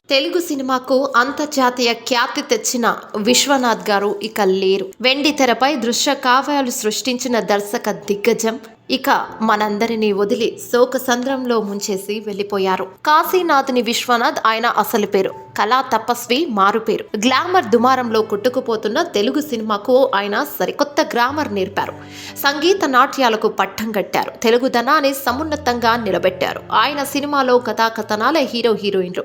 తెలుగు సినిమాకు అంతర్జాతీయ ఖ్యాతి తెచ్చిన విశ్వనాథ్ గారు ఇక లేరు. వెండి తెరపై దృశ్య కావ్యాలు సృష్టించిన దర్శక దిగ్గజం ఇక మనందరినీ వదిలి శోక సంద్రంలో ముంచేసి వెళ్లిపోయారు. కాశీనాథుని విశ్వనాథ్ ఆయన అసలు పేరు. కళా తపస్వి మారు పేరు. గ్లామర్ దుమారంలో కొట్టుకుపోతున్న తెలుగు సినిమాకు ఆయన సరికొత్త గ్రామర్ నేర్పారు. సంగీత నాట్యాలకు పట్టం కట్టారు. తెలుగుదనాన్ని సమున్నతంగా నిలబెట్టారు. ఆయన సినిమాలో కథాకథనాల హీరో హీరోయిన్లు.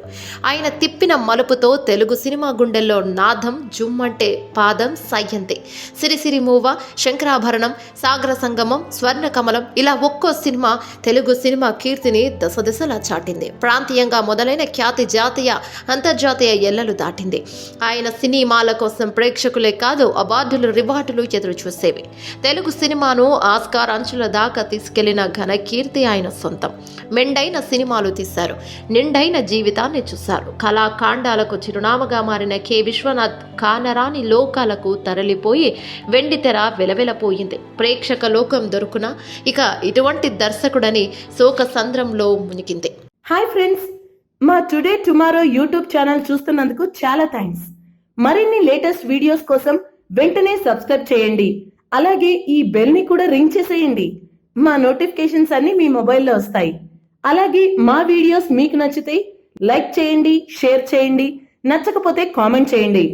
ఆయన తిప్పిన మలుపుతో తెలుగు సినిమా గుండెల్లో నాదం జుమ్మంటే పాదం సయ్యంతే. సిరిసిరి మూవ, శంకరాభరణం, సాగర సంగమం, స్వర్ణ కమలం ఇలా ఒక్కో సినిమా తెలుగు సినిమా కీర్తిని దశదిశలా చాటింది. ప్రాంతీయంగా మొదలైన ఖ్యాతి జాతీయ అంతర్జాతీయ ఎల్లలు దాటింది. ఆయన సినిమాల కోసం ప్రేక్షకులే కాదు అవార్డులు రివార్డులు ఎదురు చూసేవి. తెలుగు సినిమాను ఆస్కార్ అంచుల దాకా తీసుకెళ్లిన ఘన కీర్తి ఆయన సొంతం. మెండైన సినిమాలు తీశారు. నిండైన జీవితాన్ని చూశారు. కళాకాండాలకు చిరునామగా మారిన కె విశ్వనాథ్ కానరాని లోకాలకు తరలిపోయి వెండితెర వెలవెలపోయింది. ప్రేక్షక లోకం దొరుకున ఇక ఇటువంటి దర్శకుడని శోక సంద్రంలో మునిగింది. హాయ్ ఫ్రెండ్స్, మా టుడే టుమారో యూట్యూబ్ ఛానల్ చూస్తున్నందుకు చాలా థ్యాంక్స్. మరిన్ని లేటెస్ట్ వీడియోస్ కోసం వెంటనే సబ్స్క్రైబ్ చేయండి. అలాగే ఈ బెల్ ని కూడా రింగ్ చేసేయండి. మా నోటిఫికేషన్స్ అన్ని మీ మొబైల్లో వస్తాయి. అలాగే మా వీడియోస్ మీకు నచ్చితే లైక్ చేయండి, షేర్ చేయండి, నచ్చకపోతే కామెంట్ చేయండి.